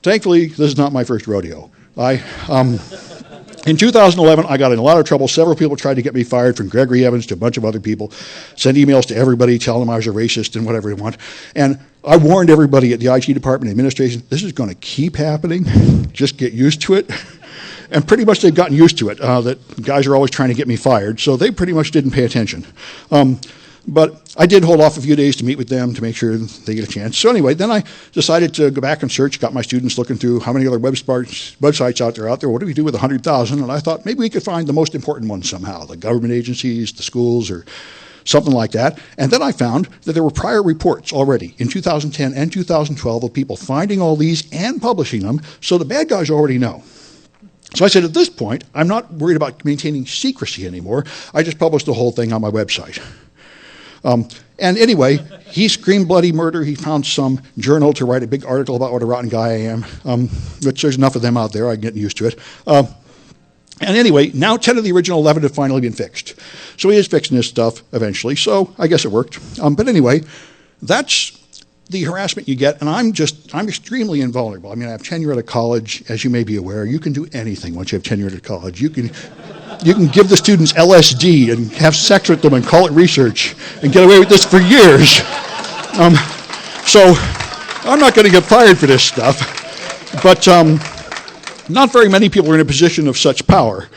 thankfully, this is not my first rodeo. In 2011, I got in a lot of trouble. Several people tried to get me fired, from Gregory Evans to a bunch of other people. Sent emails to everybody telling them I was a racist and whatever they want. And I warned everybody at the IT department and administration, this is going to keep happening. Just get used to it. And pretty much they've gotten used to it, that guys are always trying to get me fired. So they pretty much didn't pay attention. But I did hold off a few days to meet with them to make sure they get a chance. So anyway, then I decided to go back and search, got my students looking through how many other websites out there. What do we do with 100,000? And I thought maybe we could find the most important ones somehow, the government agencies, the schools, or something like that. And then I found that there were prior reports already in 2010 and 2012 of people finding all these and publishing them, so the bad guys already know. So I said, at this point, I'm not worried about maintaining secrecy anymore. I just published the whole thing on my website. And anyway, he screamed bloody murder. He found some journal to write a big article about what a rotten guy I am, which there's enough of them out there. I'm getting used to it. And anyway, now 10 of the original 11 have finally been fixed. So he is fixing this stuff eventually. So I guess it worked. But anyway, that's the harassment you get. And I'm extremely invulnerable. I mean, I have tenure at a college, as you may be aware. You can do anything once you have tenure at a college. You can give the students LSD and have sex with them and call it research and get away with this for years. So I'm not going to get fired for this stuff. But not very many people are in a position of such power.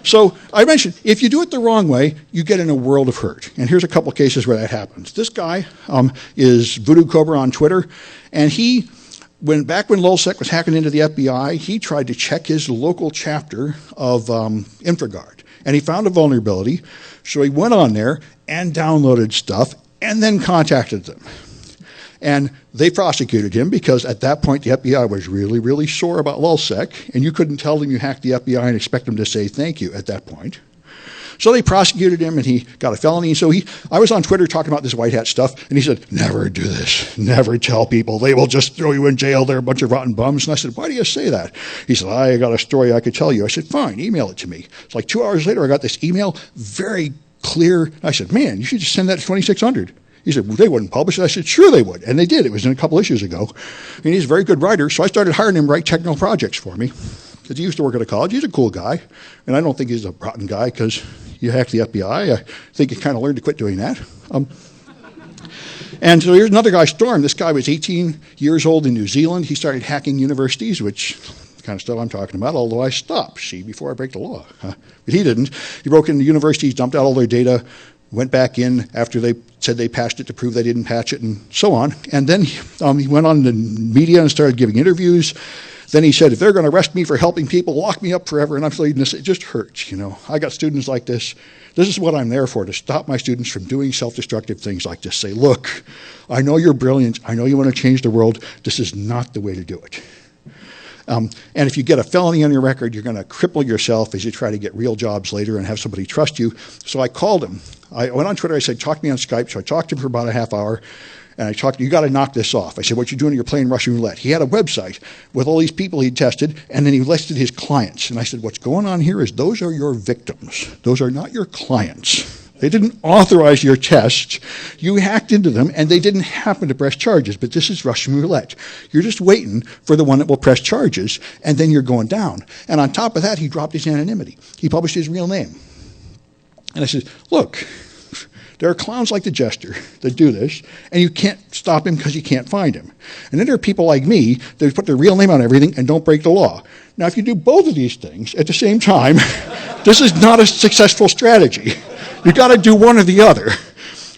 So I mentioned, if you do it the wrong way, you get in a world of hurt. And here's a couple cases where that happens. This guy is Voodoo Cobra on Twitter, and back when LulzSec was hacking into the FBI, he tried to check his local chapter of InfraGard, and he found a vulnerability. So he went on there and downloaded stuff, and then contacted them. And they prosecuted him because at that point the FBI was really, really sore about LulzSec, and you couldn't tell them you hacked the FBI and expect them to say thank you at that point. So they prosecuted him, and he got a felony. So I was on Twitter talking about this Whitehat stuff, and he said, never do this. Never tell people. They will just throw you in jail. They're a bunch of rotten bums. And I said, why do you say that? He said, I got a story I could tell you. I said, fine, email it to me. It's like 2 hours later, I got this email, very clear. I said, man, you should just send that to 2600. He said, well, they wouldn't publish it. I said, sure they would. And they did. It was in a couple issues ago. And he's a very good writer, so I started hiring him to write technical projects for me. Because he used to work at a college. He's a cool guy. And I don't think he's a rotten guy because you hacked the FBI. I think he kind of learned to quit doing that. And so here's another guy, Storm. This guy was 18 years old in New Zealand. He started hacking universities, which kind of stuff I'm talking about, although I stopped, before I break the law. But he didn't. He broke into universities, dumped out all their data, went back in after they said they patched it to prove they didn't patch it, and so on. And then he went on the media and started giving interviews. Then he said, if they're going to arrest me for helping people, lock me up forever. And I'm saying this, it just hurts, I got students like this. This is what I'm there for, to stop my students from doing self-destructive things like this. Say, look, I know you're brilliant. I know you want to change the world. This is not the way to do it. And if you get a felony on your record, you're going to cripple yourself as you try to get real jobs later and have somebody trust you. So I called him. I went on Twitter. I said, talk to me on Skype. So I talked to him for about a half hour. And I talked, you got to knock this off. I said, what you doing? You're playing Russian roulette. He had a website with all these people he'd tested, and then he listed his clients. And I said, what's going on here is those are your victims. Those are not your clients. They didn't authorize your tests. You hacked into them, and they didn't happen to press charges. But this is Russian roulette. You're just waiting for the one that will press charges, and then you're going down. And on top of that, he dropped his anonymity. He published his real name. And I said, look, there are clowns like the Jester that do this, and you can't stop him because you can't find him. And then there are people like me that put their real name on everything and don't break the law. Now, if you do both of these things at the same time, this is not a successful strategy. You got to do one or the other.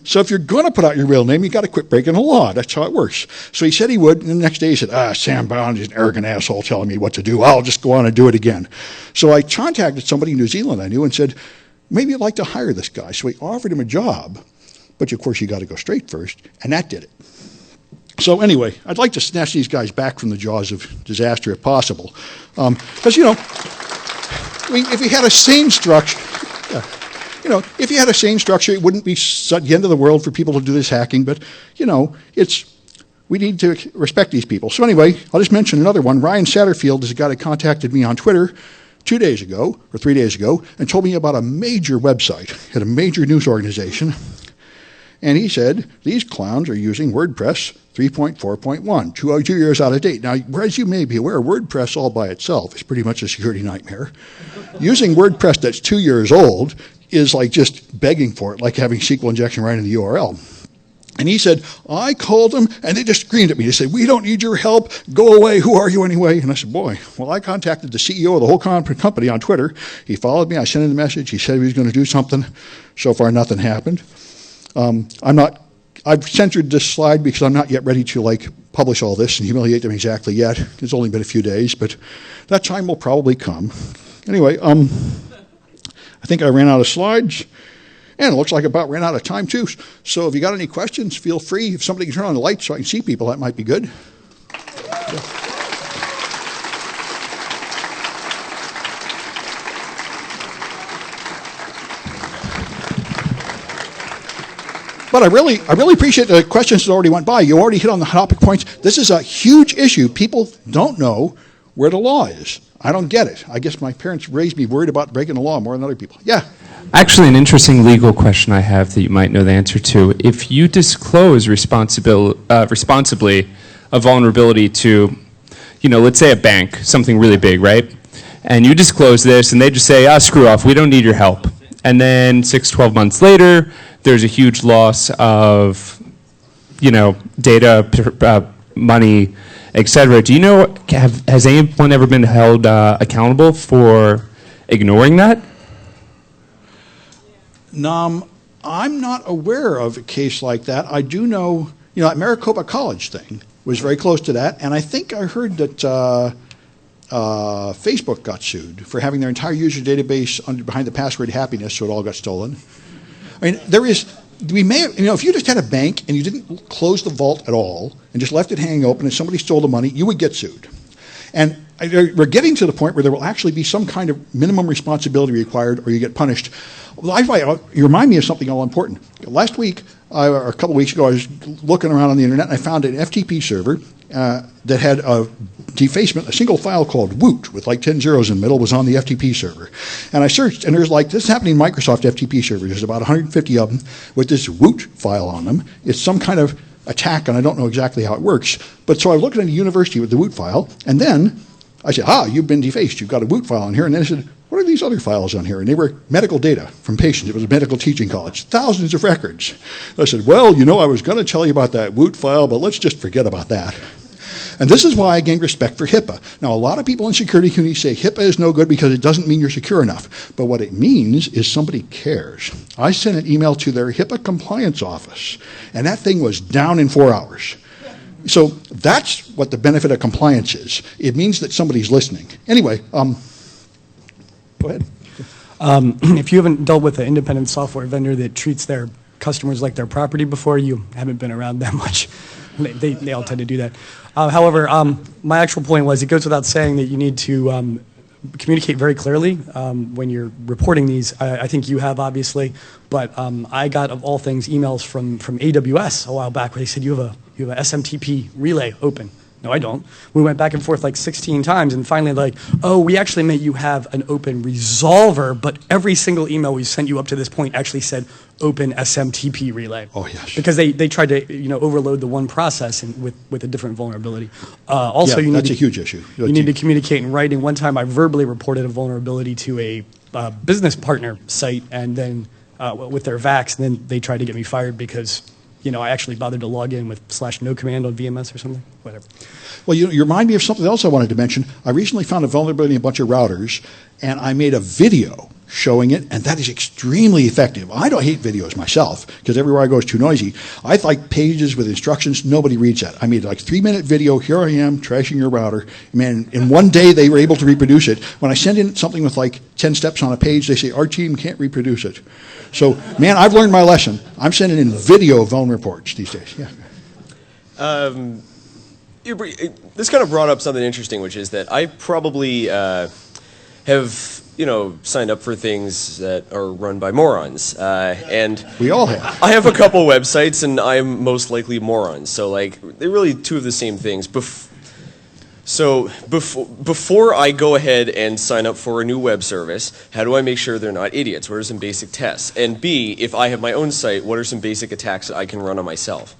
So if you're going to put out your real name, you got to quit breaking the law. That's how it works. So he said he would, and the next day he said, Sam Brown is an arrogant asshole telling me what to do. I'll just go on and do it again. So I contacted somebody in New Zealand I knew and said, maybe you'd like to hire this guy. So he offered him a job, but of course you got to go straight first, and that did it. So anyway, I'd like to snatch these guys back from the jaws of disaster if possible. Because, if we had a sane structure, if you had a sane structure, it wouldn't be the end of the world for people to do this hacking, but, we need to respect these people. So anyway, I'll just mention another one. Ryan Satterfield is a guy that contacted me on Twitter 2 days ago, or 3 days ago, and told me about a major website at a major news organization. And he said, these clowns are using WordPress 3.4.1, 2 years out of date. Now, as you may be aware, WordPress all by itself is pretty much a security nightmare. Using WordPress that's 2 years old is like just begging for it, like having SQL injection right in the URL. And he said, I called them, and they just screamed at me. They said, we don't need your help. Go away. Who are you anyway? And I said, boy, well, I contacted the CEO of the whole company on Twitter. He followed me. I sent him the message. He said he was going to do something. So far, nothing happened. I've censored this slide because I'm not yet ready to publish all this and humiliate them exactly yet. It's only been a few days, but that time will probably come. Anyway, I think I ran out of slides. And it looks like I about ran out of time, too. So if you got any questions, feel free. If somebody can turn on the lights so I can see people, that might be good. Yeah. But I really appreciate the questions that already went by. You already hit on the topic points. This is a huge issue. People don't know where the law is. I don't get it. I guess my parents raised me worried about breaking the law more than other people. Yeah. Actually, an interesting legal question I have that you might know the answer to. If you disclose responsibly a vulnerability to, let's say a bank, something really big, right? And you disclose this, and they just say, screw off, we don't need your help. And then 12 months later, there's a huge loss of, data, money, etc. Do you know, has anyone ever been held accountable for ignoring that? I'm not aware of a case like that. I do know, that Maricopa College thing was very close to that, and I think I heard that Facebook got sued for having their entire user database behind the password happiness, so it all got stolen. I mean, if you just had a bank and you didn't close the vault at all and just left it hanging open and somebody stole the money, you would get sued. And we're getting to the point where there will actually be some kind of minimum responsibility required or you get punished. You remind me of something all important. Last week, or a couple weeks ago, I was looking around on the internet and I found an FTP server that had a defacement, a single file called woot with like 10 zeros in the middle was on the FTP server. And I searched, and there's this is happening in Microsoft FTP servers. There's about 150 of them with this woot file on them. It's some kind of attack, and I don't know exactly how it works. But so I looked at a university with the woot file, and then I said, you've been defaced. You've got a woot file on here. And then I said, what are these other files on here? And they were medical data from patients. It was a medical teaching college, thousands of records. I said, I was going to tell you about that woot file, but let's just forget about that. And this is why I gained respect for HIPAA. Now, a lot of people in security community say HIPAA is no good because it doesn't mean you're secure enough. But what it means is somebody cares. I sent an email to their HIPAA compliance office, and that thing was down in 4 hours. So that's what the benefit of compliance is. It means that somebody's listening. Anyway, go ahead. If you haven't dealt with an independent software vendor that treats their customers like their property before, you haven't been around that much. They all tend to do that. However, my actual point was it goes without saying that you need to communicate very clearly when you're reporting these. I think you have, obviously, but I got, of all things, emails from AWS a while back where they said, you have a SMTP relay open. No, I don't. We went back and forth like 16 times, and finally we actually meant you have an open resolver, but every single email we sent you up to this point actually said open SMTP relay. Oh, yes. Because they tried to overload the one process with a different vulnerability. Also, that's a huge issue. You need to communicate in writing. One time I verbally reported a vulnerability to a business partner site, and then with their VAX, and then they tried to get me fired because I actually bothered to log in with /no command on VMS or something, whatever. Well, you remind me of something else I wanted to mention. I recently found a vulnerability in a bunch of routers, and I made a video showing it, and that is extremely effective. I don't hate videos myself, because everywhere I go is too noisy. I like pages with instructions. Nobody reads that. I made a 3-minute video. Here I am, trashing your router. Man, in one day, they were able to reproduce it. When I send in something with 10 steps on a page, they say, our team can't reproduce it. So, man, I've learned my lesson. I'm sending in video vuln reports these days. Yeah. This kind of brought up something interesting, which is that I probably have signed up for things that are run by morons, and we all have. I have a couple websites, and I'm most likely morons. So they're really two of the same things. Before I go ahead and sign up for a new web service, how do I make sure they're not idiots? What are some basic tests? And B, if I have my own site, what are some basic attacks that I can run on myself?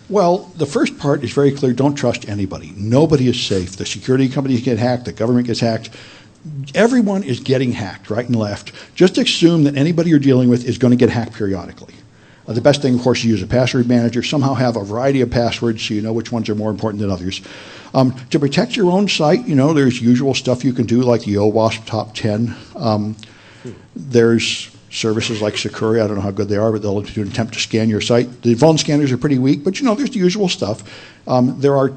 Well, the first part is very clear. Don't trust anybody. Nobody is safe. The security companies get hacked. The government gets hacked. Everyone is getting hacked right and left. Just assume that anybody you're dealing with is going to get hacked periodically. The best thing, of course, is to use a password manager. Somehow have a variety of passwords so you know which ones are more important than others. To protect your own site, there's usual stuff you can do like the OWASP Top 10. There's services like Sakura. I don't know how good they are, but they'll do an attempt to scan your site. The vuln scanners are pretty weak, but there's the usual stuff. SQL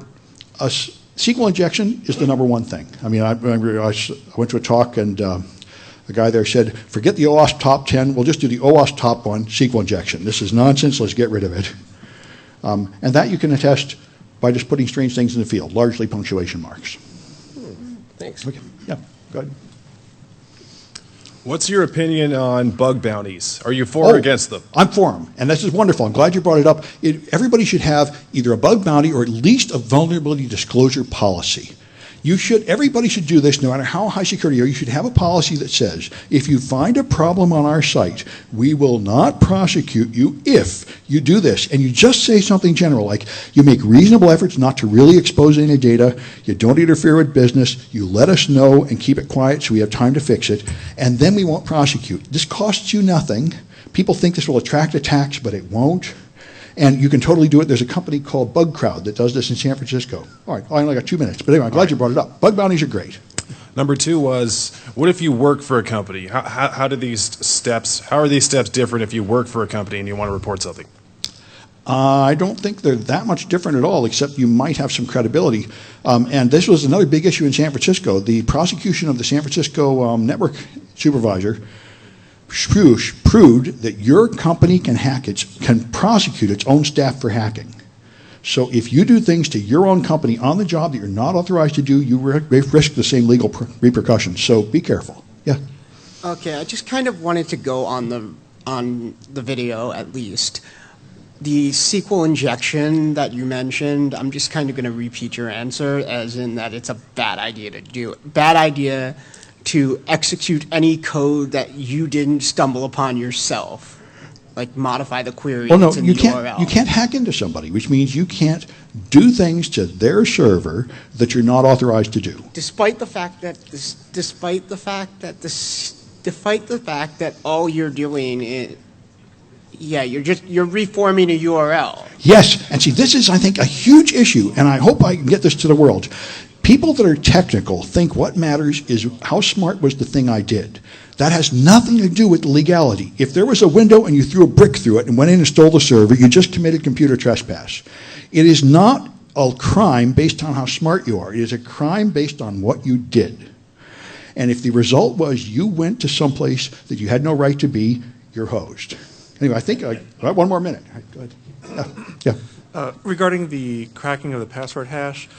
injection is the number one thing. I mean, I remember I went to a talk and the guy there said, forget the OWASP Top 10, we'll just do the OWASP Top 1, SQL injection. This is nonsense, let's get rid of it. And that you can attest by just putting strange things in the field, largely punctuation marks. Thanks. Okay, yeah, go ahead. What's your opinion on bug bounties? Are you for or against them? I'm for them, and this is wonderful. I'm glad you brought it up. Everybody should have either a bug bounty or at least a vulnerability disclosure policy. Everybody should do this, no matter how high security you are. You should have a policy that says, if you find a problem on our site, we will not prosecute you if you do this. And you just say something general, like you make reasonable efforts not to really expose any data, you don't interfere with business, you let us know and keep it quiet so we have time to fix it, and then we won't prosecute. This costs you nothing. People think this will attract attacks, but it won't. And you can totally do it. There's a company called Bug Crowd that does this in San Francisco. All right, I only got 2 minutes, but anyway, I'm glad you brought it up. Bug bounties are great. Number 2 was, what if you work for a company? How are these steps different if you work for a company and you want to report something? I don't think they're that much different at all, except you might have some credibility. And this was another big issue in San Francisco. The prosecution of the San Francisco network supervisor proved that your company can prosecute its own staff for hacking. So if you do things to your own company on the job that you're not authorized to do, you risk the same legal repercussions. So be careful. Yeah. Okay, I just kind of wanted to go on the video at least. The SQL injection that you mentioned, I'm just kind of going to repeat your answer, as in that it's a bad idea to do it. Bad idea to execute any code that you didn't stumble upon yourself, like modify the query Well, no, that's in the URL. you can't hack into somebody, which means you can't do things to their server that you're not authorized to do. Despite the fact that all you're doing is, you're reforming a URL. Yes, and see, this is, I think, a huge issue, and I hope I can get this to the world. People that are technical think what matters is how smart was the thing I did. That has nothing to do with legality. If there was a window and you threw a brick through it and went in and stole the server, you just committed computer trespass. It is not a crime based on how smart you are. It is a crime based on what you did. And if the result was you went to someplace that you had no right to be, you're hosed. Anyway, I think I got 1 more minute. Go ahead. Yeah. Regarding the cracking of the password hash,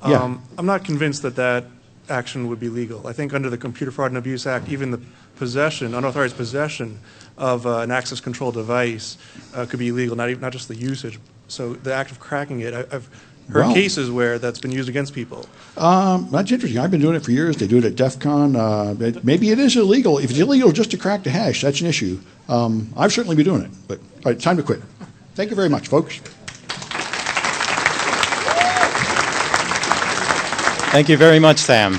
Yeah. I'm not convinced that action would be legal. I think under the Computer Fraud and Abuse Act, even the unauthorized possession of an access control device could be illegal, not just the usage. So the act of cracking it, I've heard cases where that's been used against people. That's interesting. I've been doing it for years. They do it at DEF CON. Maybe it is illegal. If it's illegal just to crack the hash, that's an issue. I've certainly been doing it. But all right, time to quit. Thank you very much, folks. Thank you very much, Sam.